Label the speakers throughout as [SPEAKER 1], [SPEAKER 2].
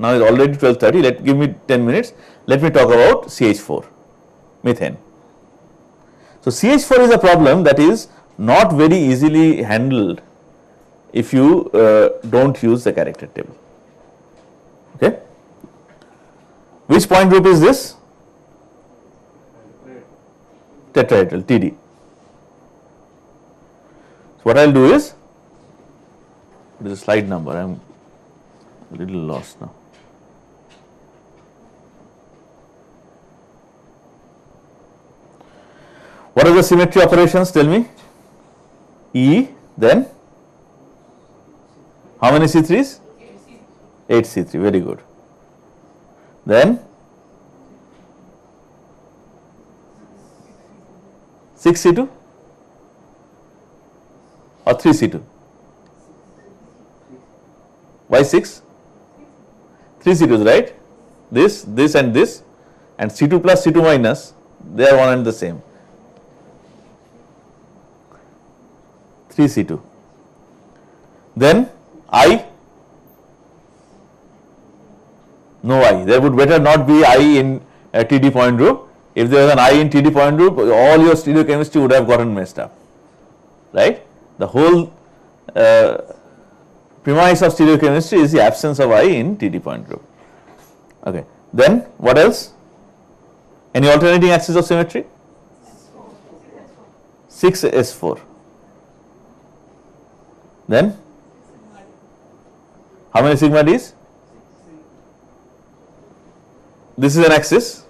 [SPEAKER 1] Now it's already 12:30. Give me 10 minutes. Let me talk about CH4, methane. So CH4 is a problem that is not very easily handled if you don't use the character table. Okay. Which point group is this? Tetrahedral, TD. So what I will do is, it is a slide number, I am a little lost now. What are the symmetry operations? Tell me. E, then how many C3s? 8 C3, very good. Then 6 C2 or 3 C2? Why 6? 3 C2s, right? This and this, and C2 plus C2 minus, they are one and the same. 3 C2. Then I, no I. There would better not be I in a TD point group. If there was an I in TD point group, all your stereochemistry would have gotten messed up, right? The whole premise of stereochemistry is the absence of I in TD point group. Okay. Then what else? Any alternating axis of symmetry? 6S4. Then how many sigma Ds? This is an axis.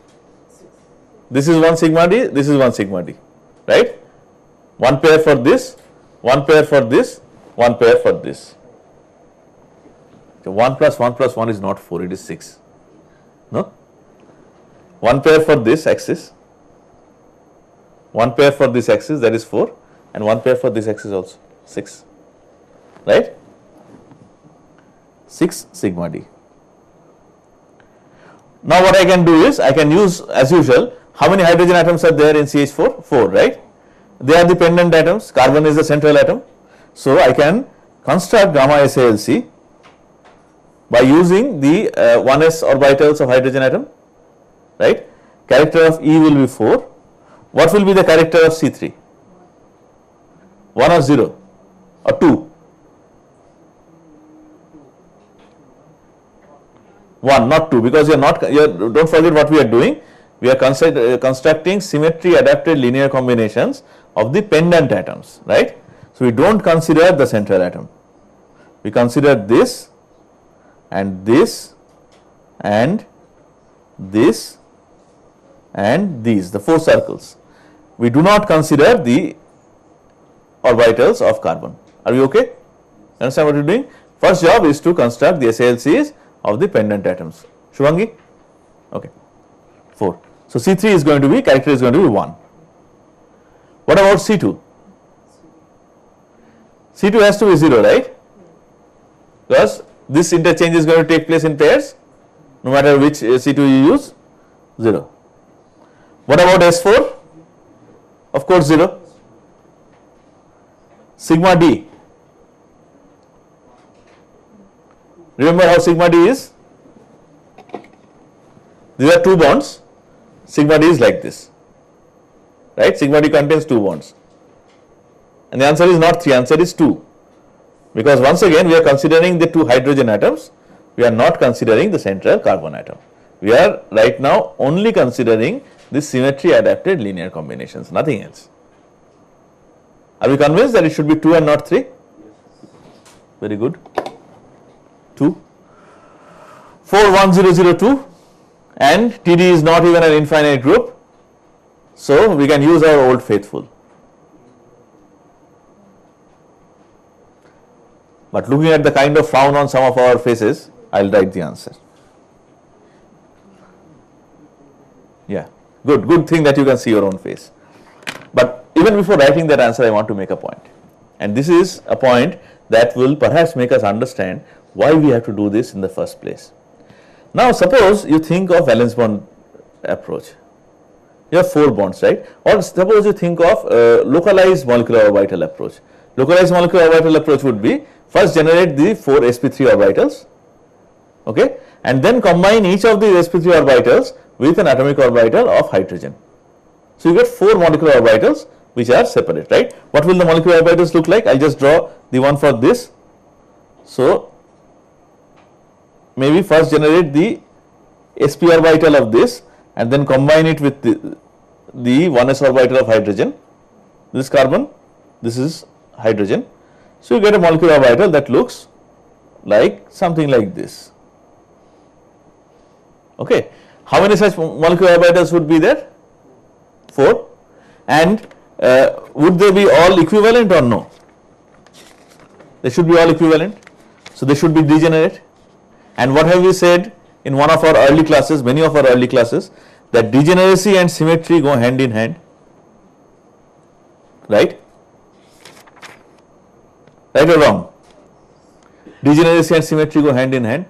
[SPEAKER 1] This is 1 sigma D, this is 1 sigma D, right? One pair for this, one pair for this, one pair for this. So 1 plus 1 plus 1 is not 4, it is 6. No? One pair for this axis, one pair for this axis, that is 4, and one pair for this axis also, 6. Right? 6 sigma D. Now what I can do is, I can use as usual, how many hydrogen atoms are there in CH4? 4, right? They are the pendant atoms, carbon is the central atom. So I can construct gamma SALC by using the 1s orbitals of hydrogen atom, right? Character of E will be 4. What will be the character of C3? 1 or 0 or 2? 1, not 2, because don't forget what we are doing. We are constructing symmetry adapted linear combinations of the pendant atoms, right? So we don't consider the central atom. We consider this and this and this and these, the 4 circles. We do not consider the orbitals of carbon. Are we okay? Understand what we are doing? First job is to construct the SALCs of the pendant atoms. Shubhangi? Okay. 4. So C3 is going to be, character is going to be 1. What about C2? C2 has to be 0, right? Because this interchange is going to take place in pairs, no matter which C2 you use, 0. What about S4? Of course 0. Sigma D. Remember how sigma D is? These are 2 bonds. Sigma D is like this, right? Sigma D contains 2 bonds. And the answer is not 3, answer is 2. Because once again we are considering the 2 hydrogen atoms, we are not considering the central carbon atom. We are right now only considering the symmetry adapted linear combinations, nothing else. Are we convinced that it should be 2 and not 3? Very good. 2. 41002, and TD is not even an infinite group, so we can use our old faithful. But looking at the kind of frown on some of our faces, I will write the answer. Yeah, good thing that you can see your own face. But even before writing that answer, I want to make a point. And this is a point that will perhaps make us understand why we have to do this in the first place. Now suppose you think of valence bond approach. You have 4 bonds, right? Or suppose you think of localized molecular orbital approach. Localized molecular orbital approach would be first generate the 4 sp3 orbitals, okay, and then combine each of the sp3 orbitals with an atomic orbital of hydrogen. So you get 4 molecular orbitals which are separate, right? What will the molecular orbitals look like? I'll just draw the one for this. So maybe first generate the sp orbital of this and then combine it with the 1s orbital of hydrogen. This carbon, this is hydrogen. So you get a molecular orbital that looks like something like this. Okay. How many such molecular orbitals would be there? 4. And would they be all equivalent or no? They should be all equivalent. So they should be degenerate. And what have we said in one of our early classes, many of our early classes, that degeneracy and symmetry go hand in hand, right? Right or wrong? Degeneracy and symmetry go hand in hand,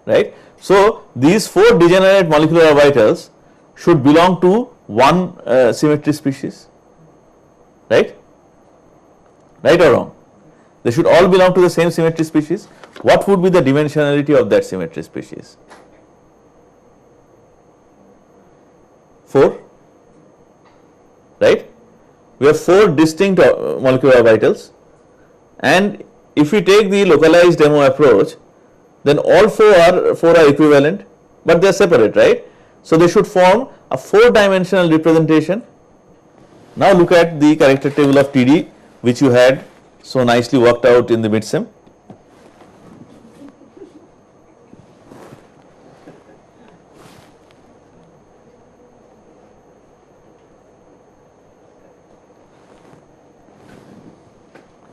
[SPEAKER 1] right? So these 4 degenerate molecular orbitals should belong to one symmetry species, right? Right or wrong? They should all belong to the same symmetry species. What would be the dimensionality of that symmetry species? 4, right? We have 4 distinct molecular orbitals, and if we take the localized demo approach, then all 4 are equivalent, but they are separate, right? So they should form a 4-dimensional representation. Now look at the character table of TD, which you had so nicely worked out in the mid-sem.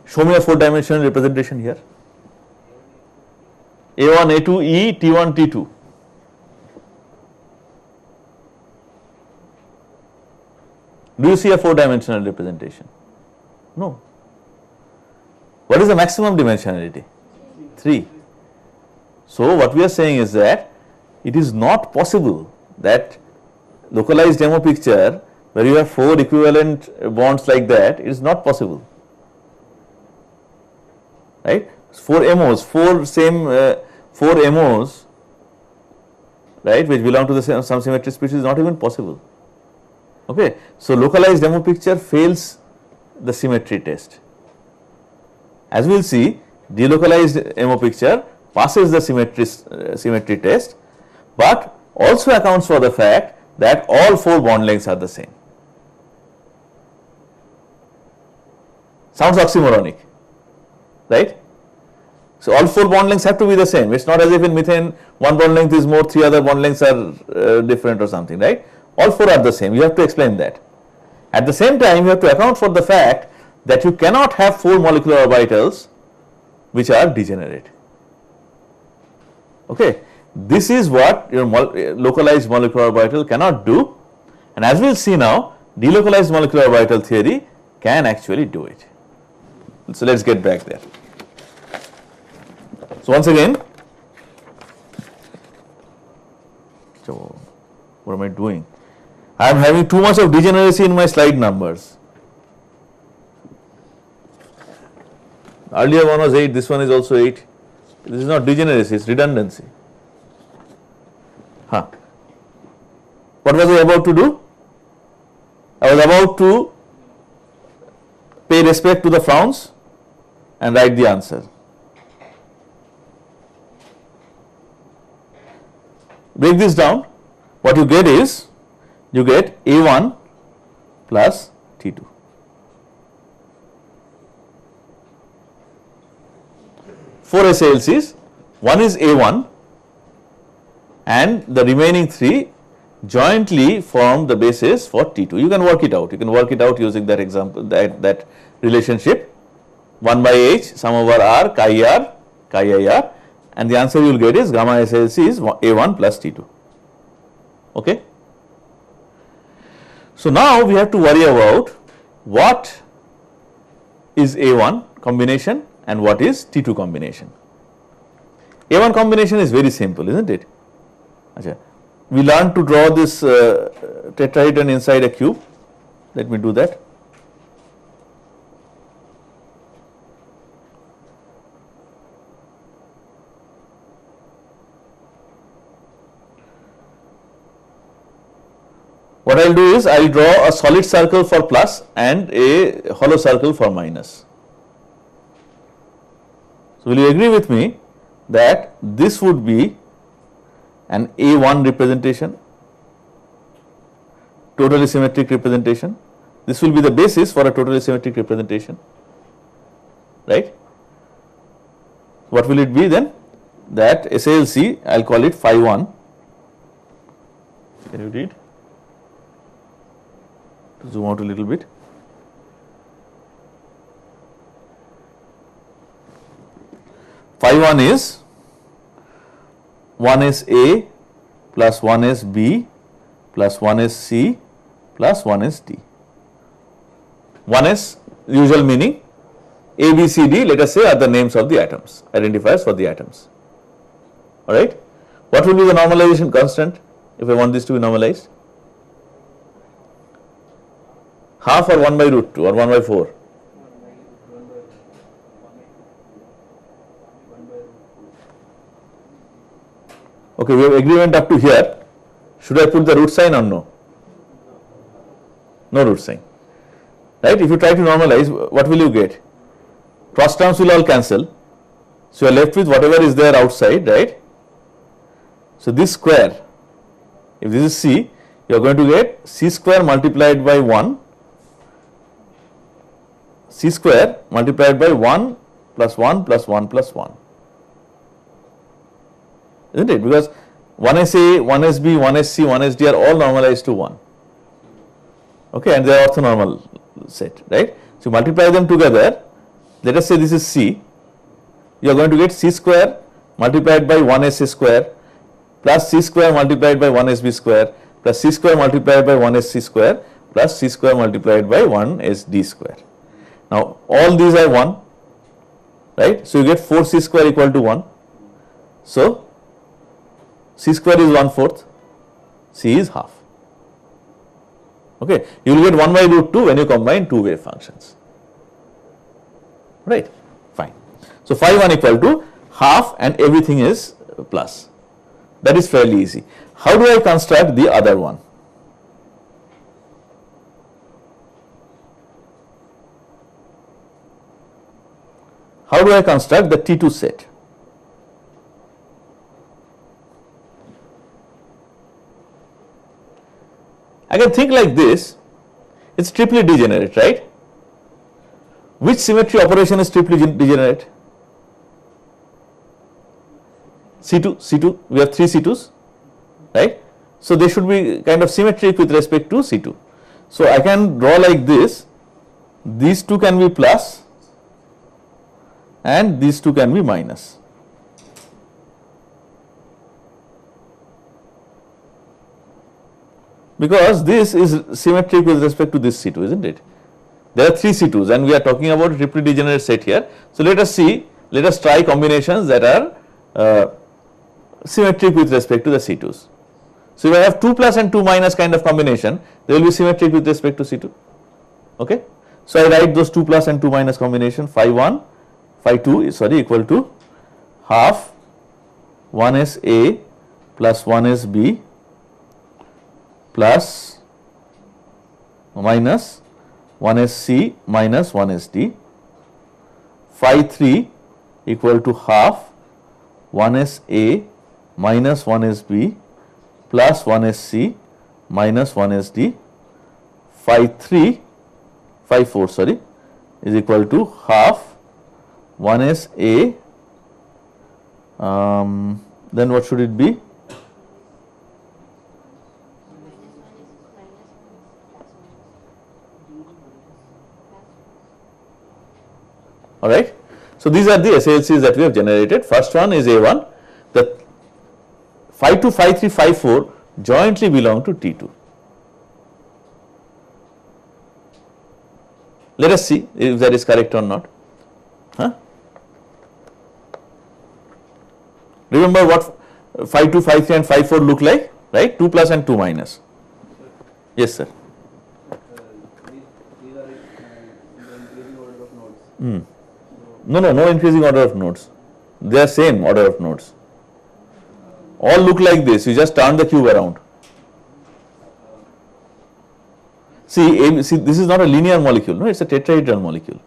[SPEAKER 1] Show me a 4-dimensional representation here. A1, A2, E, T1, T2. Do you see a 4-dimensional representation? No. What is the maximum dimensionality? 3. So what we are saying is that it is not possible that localized demo picture where you have 4 equivalent bonds like that, it is not possible. Right? 4 MOs, 4 MOs, right, which belong to the some symmetry species is not even possible. Okay. So localized demo picture fails the symmetry test. As we will see, delocalized MO picture passes the symmetry test, but also accounts for the fact that all 4 bond lengths are the same. Sounds oxymoronic, right? So all 4 bond lengths have to be the same. It's not as if in methane 1 bond length is more, 3 other bond lengths are different or something, right? All 4 are the same. You have to explain that. At the same time, you have to account for the fact that you cannot have 4 molecular orbitals which are degenerate. Okay. This is what your localized molecular orbital cannot do, and as we will see now, delocalized molecular orbital theory can actually do it. So let us get back there. So once again, so what am I doing? I am having too much of degeneracy in my slide numbers. Earlier one was 8, this one is also 8. This is not degeneracy, it is redundancy. What was I about to do? I was about to pay respect to the frowns and write the answer. Break this down. What you get is, you get A1 plus T2. Four SALCs, one is A1 and the remaining 3 jointly form the basis for T2. You can work it out. You can work it out using that example, that relationship, 1 by H sum over R chi IR, and the answer you will get is gamma SALC is A1 plus T2. Okay. So now we have to worry about what is A1 combination and what is T2 combination. A1 combination is very simple, isn't it? We learned to draw this tetrahedron inside a cube. Let me do that. what I will do is I will draw a solid circle for plus and a hollow circle for minus. So, will you agree with me that this would be an A1 representation, totally symmetric representation. This will be the basis for a totally symmetric representation, right? What will it be then? That SALC, I will call it phi 1. Can you read? Zoom out a little bit. Phi 1 is 1 is A plus 1 is B plus 1 is C plus 1 is D. 1 is usual meaning, A, B, C, D, let us say, are the names of the atoms, identifiers for the atoms. Alright. What will be the normalization constant if I want this to be normalized? Half or 1 by root 2 or 1 by 4? Okay, we have agreement up to here. Should I put the root sign or no? No root sign. Right? If you try to normalize, what will you get? Cross terms will all cancel. So, you are left with whatever is there outside, right? So, this square, if this is C, you are going to get C square multiplied by 1, C square multiplied by 1 plus 1 plus 1 plus 1. Isn't it? Because 1SA, 1SB, 1SC, 1SD are all normalized to 1. Okay, and they are orthonormal set, right? So, multiply them together. Let us say this is C. You are going to get C square multiplied by 1SA square plus C square multiplied by 1SB square plus C square multiplied by 1SC square plus C square multiplied by 1SD square. Now, all these are 1, right? So, you get 4C square equal to 1. So, C square is 1/4, C is half. Okay. You will get 1 by root 2 when you combine two wave functions, right? Fine. So, phi 1 equal to half and everything is plus. That is fairly easy. How do I construct the other one? How do I construct the T2 set? I can think like this, it is triply degenerate, right? Which symmetry operation is triply degenerate? C2, C2, we have 3 C2s, right? So, they should be kind of symmetric with respect to C2. So, I can draw like this, these two can be plus and these two can be minus. Because this is symmetric with respect to this C2, isn't it? There are 3 C2s and we are talking about a triply degenerate set here. So, let us see, let us try combinations that are symmetric with respect to the C2s. So, if I have 2 plus and 2 minus kind of combination, they will be symmetric with respect to C2. Okay. So, I write those 2 plus and 2 minus combination, phi 1, phi 2 is equal to half 1s A plus 1s B plus minus 1s C minus 1s D, phi 3 equal to half 1s A minus 1s B plus 1s C minus 1s D, phi 4 is equal to half 1s A, then what should it be? Alright. So, these are the SALCs that we have generated. First one is A1, the phi 2, phi 3, phi 4 jointly belong to T2. Let us see if that is correct or not. Remember what phi 2, phi 3 and phi 4 look like, right? 2 plus and 2 minus. Yes, sir.
[SPEAKER 2] These are in the increasing order of nodes.
[SPEAKER 1] No increasing order of nodes. They are same order of nodes. All look like this. You just turn the cube around. See, this is not a linear molecule, no, it's a tetrahedral molecule.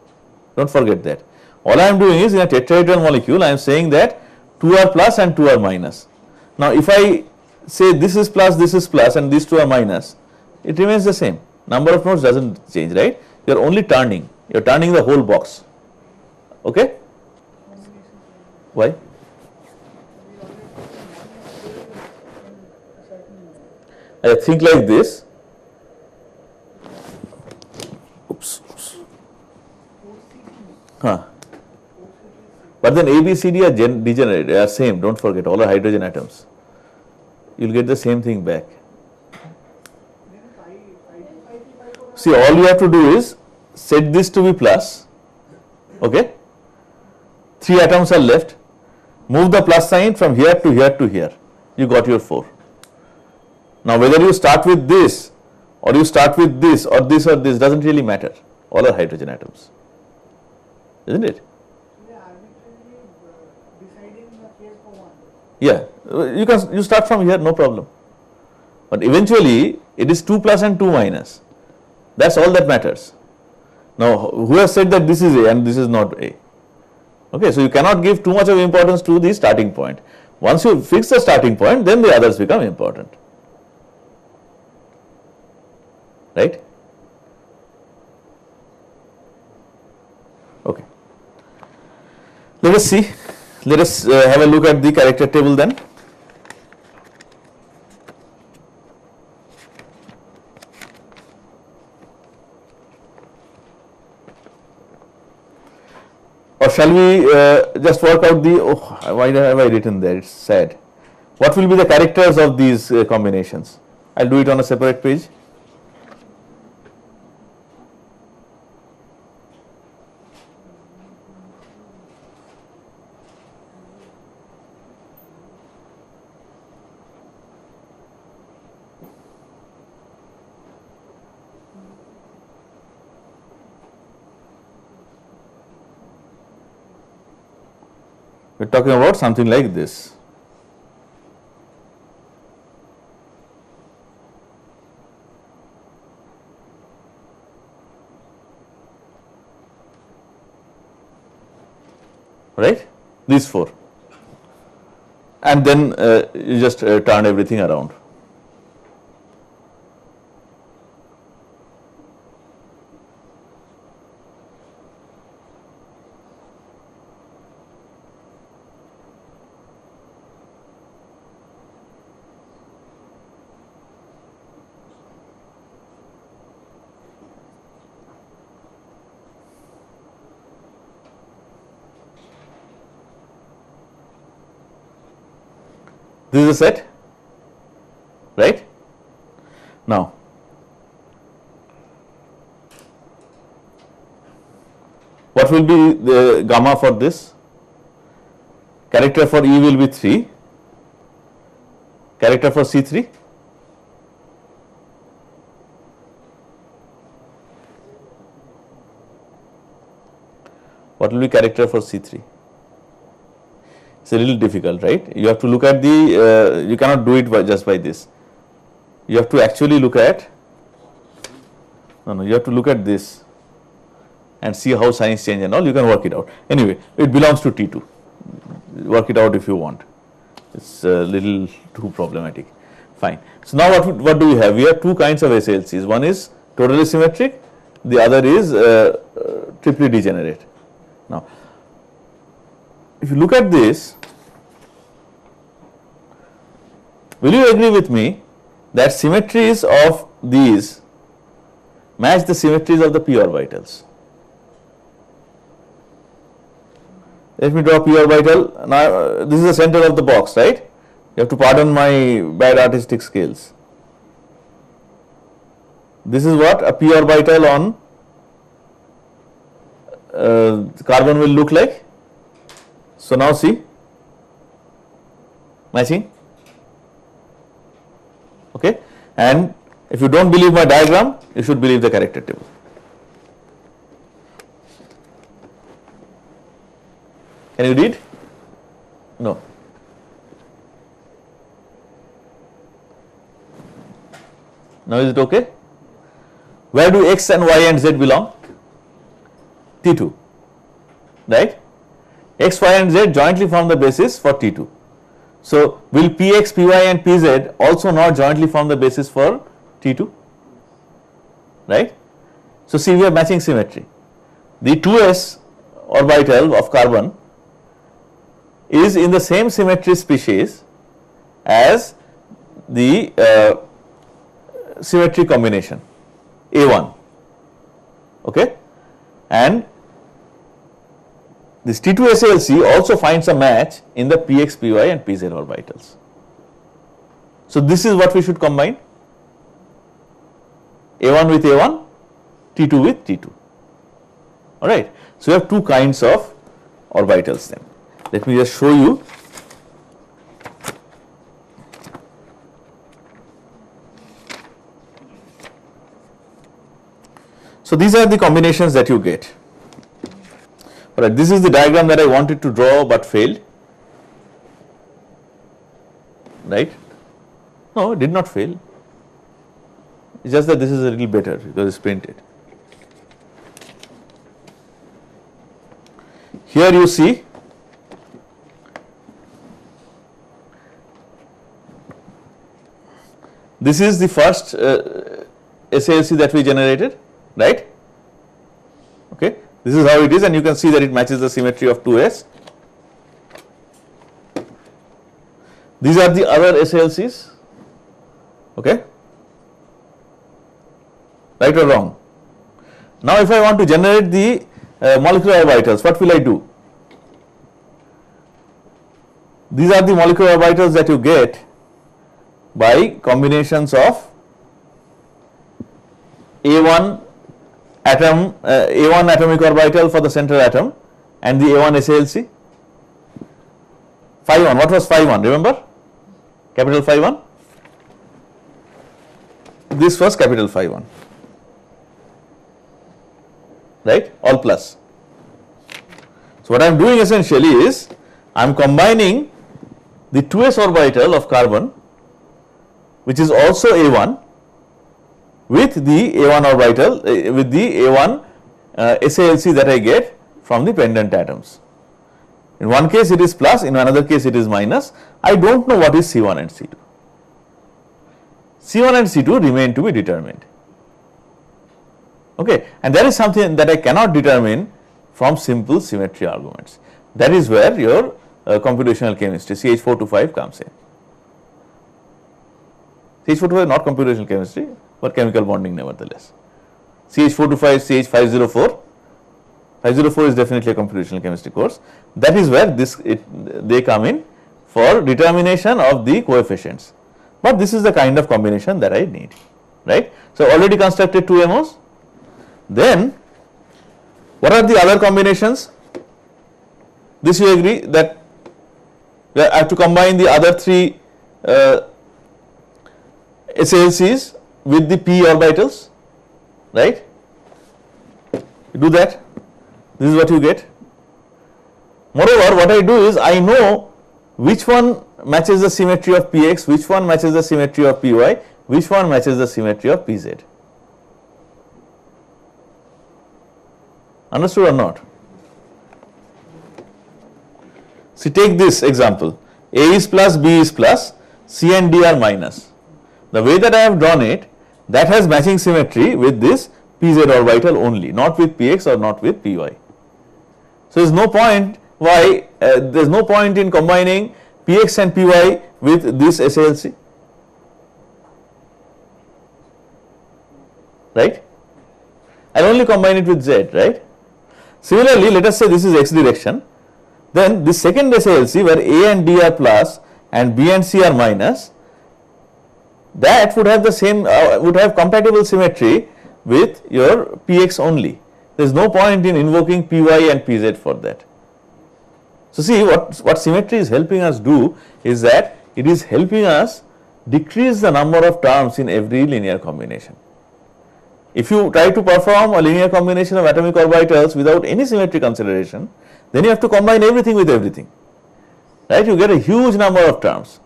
[SPEAKER 1] Don't forget that. All I am doing is in a tetrahedral molecule, I am saying that 2 are plus and 2 are minus. Now, if I say this is plus and these 2 are minus, it remains the same. Number of nodes doesn't change, right? You are only turning, you are turning the whole box. Okay? Why? I think like this. Oops. Huh. But then A, B, C, D are degenerate, they are same, don't forget, all are hydrogen atoms. You will get the same thing back. See, all you have to do is set this to be plus, okay? 3 atoms are left, move the plus sign from here to here to here, you got your 4. Now, whether you start with this or you start with this or this doesn't really matter, all are hydrogen atoms, isn't it? Yeah, you start from here, no problem. But eventually, it is 2 plus and 2 minus. That's all that matters. Now, who has said that this is A and this is not A? Okay, so you cannot give too much of importance to the starting point. Once you fix the starting point, then the others become important. Right? Okay. Let us see. Let us have a look at the character table then. Or shall we just work out the, why have I written there? It's sad. What will be the characters of these combinations? I'll do it on a separate page. We are talking about something like this. Right? These 4. And then you just turn everything around. This is a set, right? Now, what will be the gamma for this? Character for E will be 3, character for C3? What will be character for C3? It's a little difficult, right? You have to look at the, you cannot do it just by this. You have to actually look at, you have to look at this and see how signs change and all, you can work it out. Anyway, it belongs to T2. Work it out if you want. It's a little too problematic. Fine. So now what do we have? We have 2 kinds of SLCs. One is totally symmetric, the other is triply degenerate. Now, if you look at this, will you agree with me that symmetries of these match the symmetries of the p orbitals? Let me draw p orbital. Now, this is the center of the box, right? You have to pardon my bad artistic skills. This is what a p orbital on carbon will look like. So now see, matching, okay, and if you don't believe my diagram, you should believe the character table. Can you read? No. Now is it okay? Where do x and y and z belong? T2, right? X, y and z jointly form the basis for T2. So, will Px, Py and Pz also not jointly form the basis for T2, right? So, see, we have matching symmetry. The 2s orbital of carbon is in the same symmetry species as the symmetry combination A1, okay, and this T2 SaLC also finds a match in the Px, Py and Pz orbitals. So, this is what we should combine, A1 with A1, T2 with T2, alright. So, we have two kinds of orbitals then. Let me just show you. So, these are the combinations that you get. Alright, this is the diagram that I wanted to draw but failed, right? No, it did not fail. It's just that this is a little better because it's printed. Here you see this is the first SaLC that we generated, right? Okay, this is how it is, and you can see that it matches the symmetry of 2s. These are the other SaLCs, okay, right or wrong? Now, if I want to generate the molecular orbitals, what will I do? These are the molecular orbitals that you get by combinations of A1 atom, A1 atomic orbital for the central atom and the A1 SaLC. Phi 1, what was phi 1? Remember? Capital phi 1? This was capital phi 1. Right, all plus. So, what I am doing essentially is I am combining the 2s orbital of carbon, which is also A1, with the A1 orbital, with the A1 SaLC that I get from the pendant atoms. In one case it is plus, in another case it is minus. I do not know what is C1 and C2. C1 and C2 remain to be determined. Okay, and that is something that I cannot determine from simple symmetry arguments. That is where your computational chemistry CH425 comes in. CH425 is not computational chemistry, but chemical bonding nevertheless. CH425, CH504, 504 is definitely a computational chemistry course. That is where they come in for determination of the coefficients. But this is the kind of combination that I need, right? So, already constructed two MOs. Then, what are the other combinations? This you agree that I have to combine the other three SaLCs with the p orbitals, right? You do that, this is what you get. Moreover, what I do is I know which one matches the symmetry of Px, which one matches the symmetry of Py, which one matches the symmetry of Pz. Understood or not? See, take this example, A is plus, B is plus, C and D are minus. The way that I have drawn it, that has matching symmetry with this Pz orbital only, not with Px or not with Py. So, there is no point why, there is no point in combining Px and Py with this SaLC, right? I will only combine it with Z, right? Similarly, let us say this is x direction, then this second SaLC where A and D are plus and B and C are minus, that would have the same, would have compatible symmetry with your Px only. There is no point in invoking Py and Pz for that. So, see what symmetry is helping us do is that it is helping us decrease the number of terms in every linear combination. If you try to perform a linear combination of atomic orbitals without any symmetry consideration, then you have to combine everything with everything, right? You get a huge number of terms.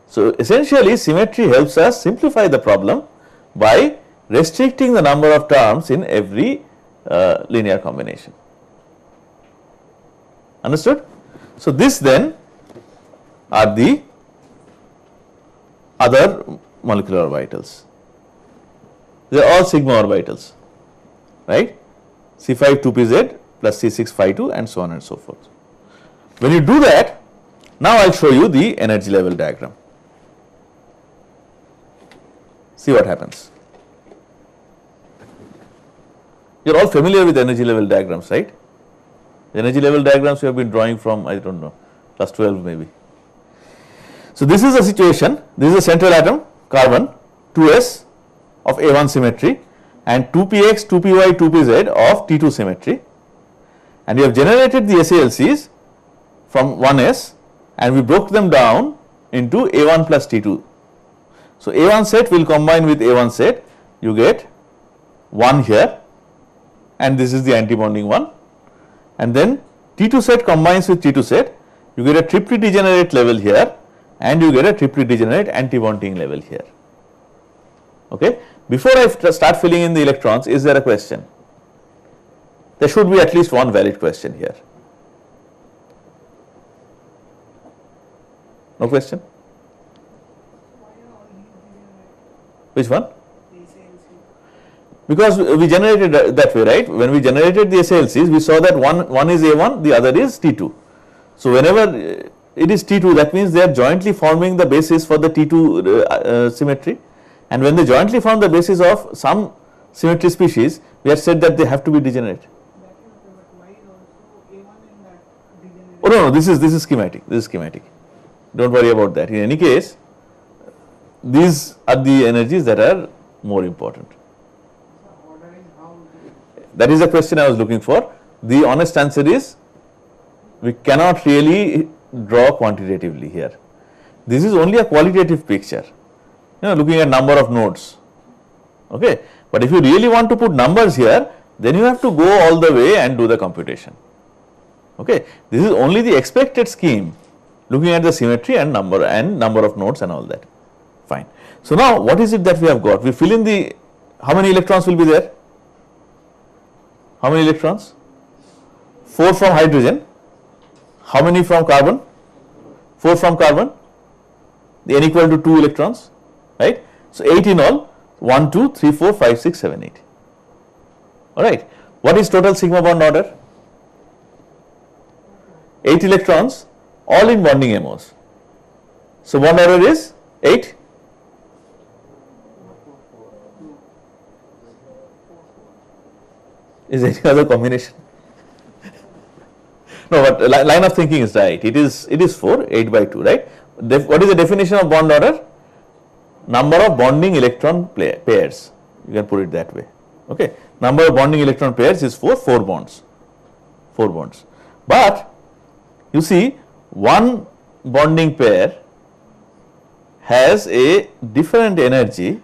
[SPEAKER 1] So, essentially symmetry helps us simplify the problem by restricting the number of terms in every linear combination. Understood? So, this then are the other molecular orbitals. They are all sigma orbitals, right? C5 2pz plus C6 phi 2 and so on and so forth. When you do that, now I will show you the energy level diagram. See what happens. You are all familiar with energy level diagrams, right? The energy level diagrams you have been drawing from, I don't know, class 12 maybe. So, this is a situation, this is a central atom, carbon, 2s of A1 symmetry and 2px, 2py, 2pz of T2 symmetry, and we have generated the SALCs from 1s and we broke them down into A1 plus T2. So, A1 set will combine with A1 set, you get 1 here and this is the anti-bonding one, and then T2 set combines with T2 set, you get a triply degenerate level here and you get a triply degenerate anti-bonding level here. Okay. Before I start filling in the electrons, is there a question? There should be at least one valid question here. No question? Which one? Because we generated that way, right? When we generated the SALCs, we saw that one is A1, the other is T2. So, whenever it is T2, that means they are jointly forming the basis for the T2 symmetry, and when they jointly form the basis of some symmetry species, we have said that they have to be degenerate. Oh no, this is schematic. This is schematic. Don't worry about that. In any case, these are the energies that are more important. That is the question I was looking for. The honest answer is we cannot really draw quantitatively here. This is only a qualitative picture, looking at number of nodes. Okay. But if you really want to put numbers here, then you have to go all the way and do the computation. Okay. This is only the expected scheme, looking at the symmetry and number of nodes and all that. Fine. So, now what is it that we have got? We fill in the, how many electrons will be there? How many electrons? 4 from hydrogen. How many from carbon? 4 from carbon. The n equal to 2 electrons, right? So, 8 in all, 1, 2, 3, 4, 5, 6, 7, 8. Alright. What is total sigma bond order? 8 electrons, all in bonding MOs. So, bond order is 8. Is there any other combination? No, but line of thinking is right. It is 4, 8 by 2, right? What is the definition of bond order? Number of bonding electron pairs. You can put it that way. Okay. Number of bonding electron pairs is 4 bonds. 4 bonds. But you see, one bonding pair has a different energy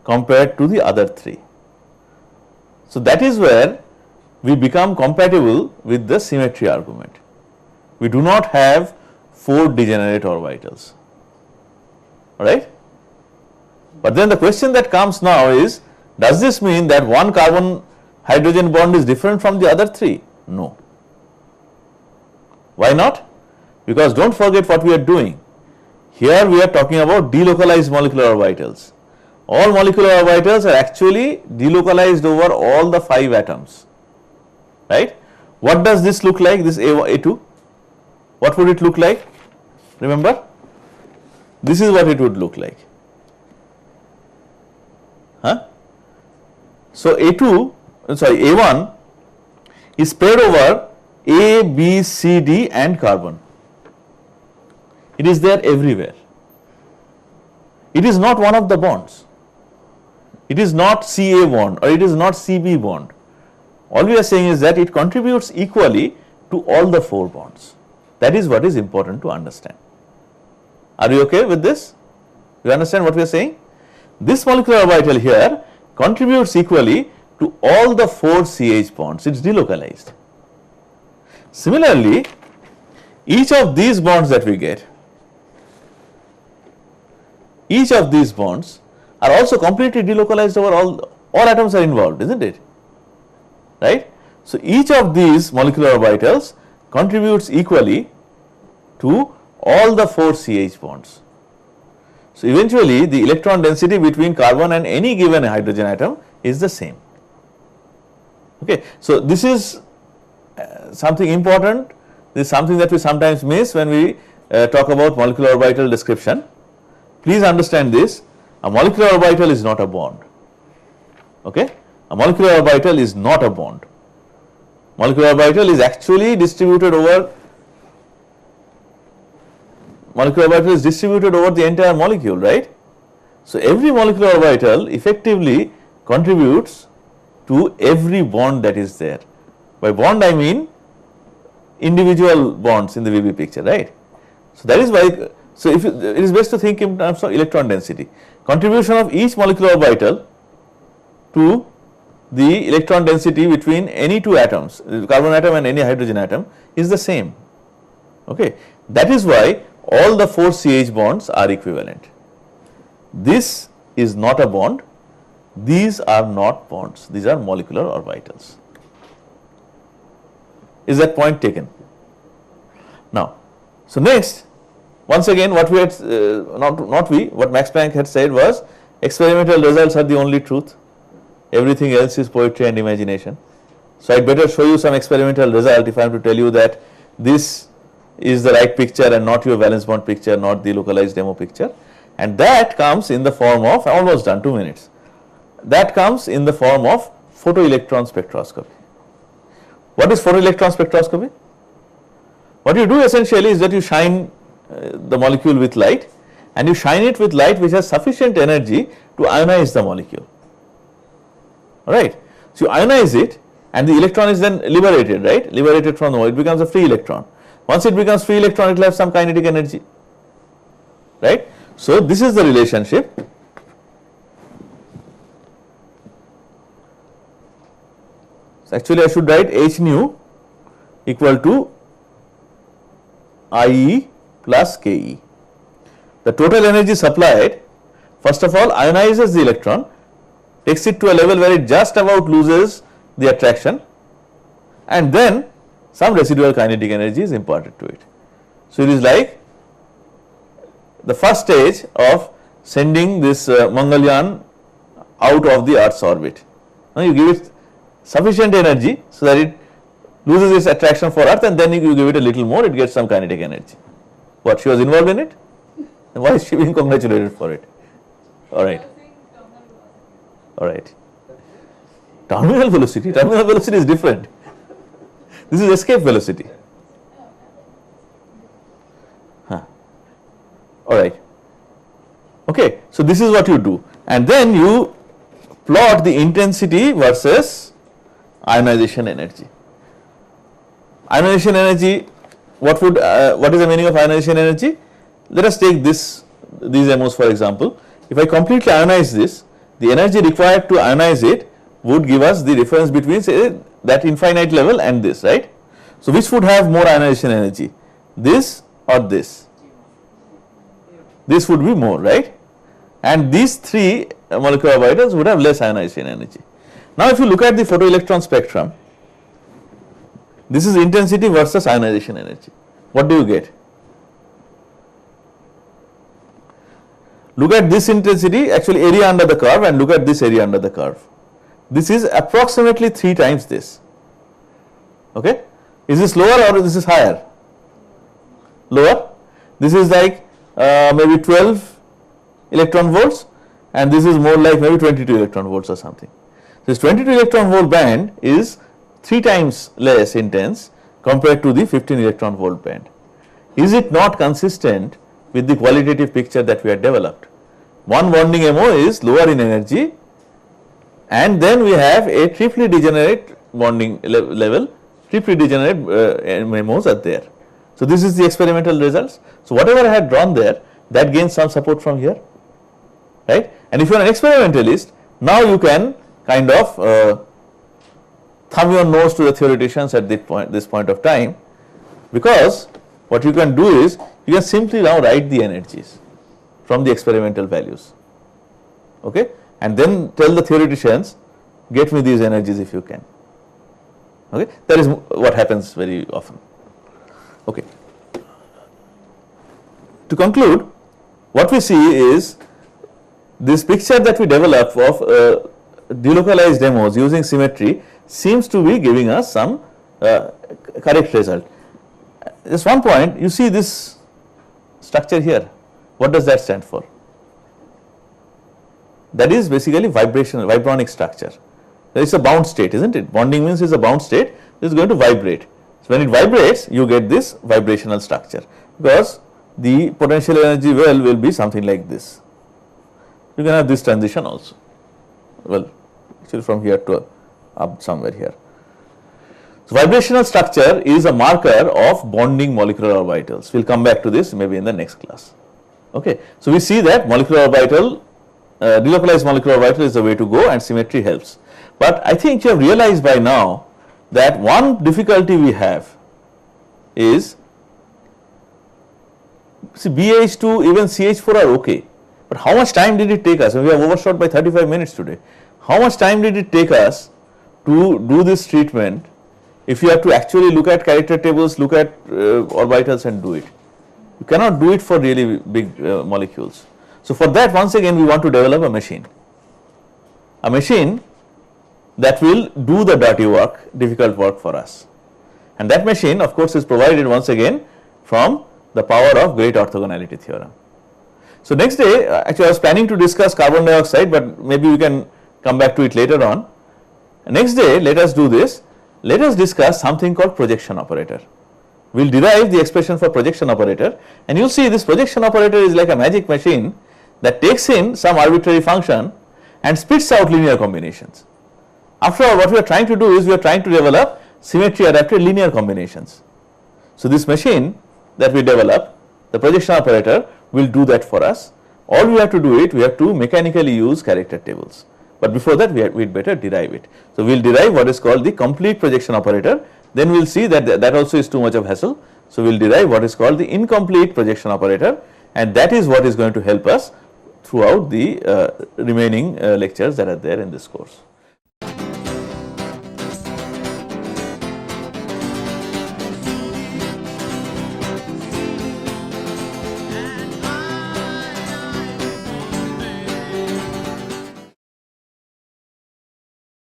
[SPEAKER 1] compared to the other 3. So, that is where we become compatible with the symmetry argument. We do not have 4 degenerate orbitals, alright. But then the question that comes now is, does this mean that one carbon hydrogen bond is different from the other 3? No. Why not? Because don't forget what we are doing. Here we are talking about delocalized molecular orbitals. All molecular orbitals are actually delocalized over all the 5 atoms, right? What does this look like, this A2? What would it look like? Remember? This is what it would look like. Huh? So, A1 is spread over A, B, C, D and carbon. It is there everywhere. It is not one of the bonds. It is not CA bond or it is not CB bond. All we are saying is that it contributes equally to all the 4 bonds. That is what is important to understand. Are you okay with this? You understand what we are saying? This molecular orbital here contributes equally to all the 4 CH bonds. It is delocalized. Similarly, each of these bonds that we get, each of these bonds are also completely delocalized over all atoms are involved, isn't it? Right? So each of these molecular orbitals contributes equally to all the 4 CH bonds. So eventually the electron density between carbon and any given hydrogen atom is the same. Okay. So this is something important. This is something that we sometimes miss when we talk about molecular orbital description. Please understand this, a molecular orbital is not a bond. Okay. A molecular orbital is not a bond. Molecular orbital is actually distributed over the entire molecule, right? So every molecular orbital effectively contributes to every bond that is there. By bond I mean individual bonds in the VB picture, right? So that is why, so if it is best to think in terms of electron density. Contribution of each molecular orbital to the electron density between any two atoms, carbon atom and any hydrogen atom, is the same. Okay. That is why all the 4 CH bonds are equivalent. This is not a bond, these are not bonds, these are molecular orbitals. Is that point taken? Now, so next, once again what we had, what Max Planck had said was experimental results are the only truth, everything else is poetry and imagination. So I better show you some experimental result if I am to tell you that this is the right picture and not your valence bond picture, not the localized demo picture, and that comes in the form of, almost done, 2 minutes, that comes in the form of photoelectron spectroscopy. What is photoelectron spectroscopy? What you do essentially is that you shine the molecule with light, and you shine it with light which has sufficient energy to ionize the molecule. Alright. So you ionize it and the electron is then liberated, right? Liberated from the it becomes a free electron. Once it becomes free electron, it will have some kinetic energy, right? So this is the relationship. So actually I should write H nu equal to IE plus KE. The total energy supplied, first of all, ionizes the electron, takes it to a level where it just about loses the attraction, and then some residual kinetic energy is imparted to it. So it is like the first stage of sending this Mangalyaan out of the Earth's orbit. Now you give it sufficient energy so that it loses its attraction for Earth, and then you give it a little more, it gets some kinetic energy. What, she was involved in it? And why is she being congratulated for it? Alright. Alright. Terminal velocity is different. This is escape velocity. Alright. Okay, so this is what you do, and then you plot the intensity versus ionization energy. Ionization energy, what is the meaning of ionization energy? Let us take these MOs for example. If I completely ionize this, the energy required to ionize it would give us the difference between, say, that infinite level and this, right? So which would have more ionization energy, this or this? This would be more, right? And these 3 molecular orbitals would have less ionization energy. Now if you look at the photoelectron spectrum, this is intensity versus ionization energy. What do you get? Look at this intensity, actually area under the curve, and look at this area under the curve. This is approximately 3 times this. Okay? Is this lower or this is higher? Lower. This is like maybe 12 electron volts, and this is more like maybe 22 electron volts or something. This 22 electron volt band is 3 times less intense compared to the 15 electron volt band. Is it not consistent with the qualitative picture that we had developed? One bonding MO is lower in energy, and then we have a triply degenerate bonding level, triply degenerate MOs are there. So this is the experimental results. So whatever I had drawn there, that gains some support from here, right? And if you are an experimentalist, now you can kind of thumb your nose to the theoreticians at this point of time, because what you can do is you can simply now write the energies from the experimental values. okay, and then tell the theoreticians, get me these energies if you can. Okay, that is what happens very often. Okay. To conclude, what we see is this picture that we develop of delocalized demos using symmetry seems to be giving us some correct result. Just one point, you see this structure here, what does that stand for? That is basically vibronic structure. There is a bound state, isn't it? Bonding means is a bound state, it is going to vibrate. So when it vibrates, you get this vibrational structure, because the potential energy well will be something like this. You can have this transition also, well actually from here to up somewhere here. So vibrational structure is a marker of bonding molecular orbitals. We will come back to this maybe in the next class. Okay. So we see that molecular orbital, delocalized molecular orbital is the way to go, and symmetry helps. But I think you have realized by now that one difficulty we have is, see, BH2 even CH4 are okay, but how much time did it take us? We have overshot by 35 minutes today. How much time did it take us to do this treatment if you have to actually look at character tables, look at orbitals and do it? You cannot do it for really big molecules. So for that, once again we want to develop a machine that will do the dirty work, difficult work for us. And that machine of course is provided once again from the power of great orthogonality theorem. So next day, actually I was planning to discuss carbon dioxide, but maybe we can come back to it later on. Next day, let us do this. Let us discuss something called projection operator. We will derive the expression for projection operator, and you will see this projection operator is like a magic machine that takes in some arbitrary function and spits out linear combinations. After all, what we are trying to do is we are trying to develop symmetry adapted linear combinations. So this machine that we develop, the projection operator, will do that for us. All we have to do it, we have to mechanically use character tables. But before that, we had better derive it. So we will derive what is called the complete projection operator. Then we will see that that also is too much of hassle. So we will derive what is called the incomplete projection operator, and that is what is going to help us throughout the remaining lectures that are there in this course.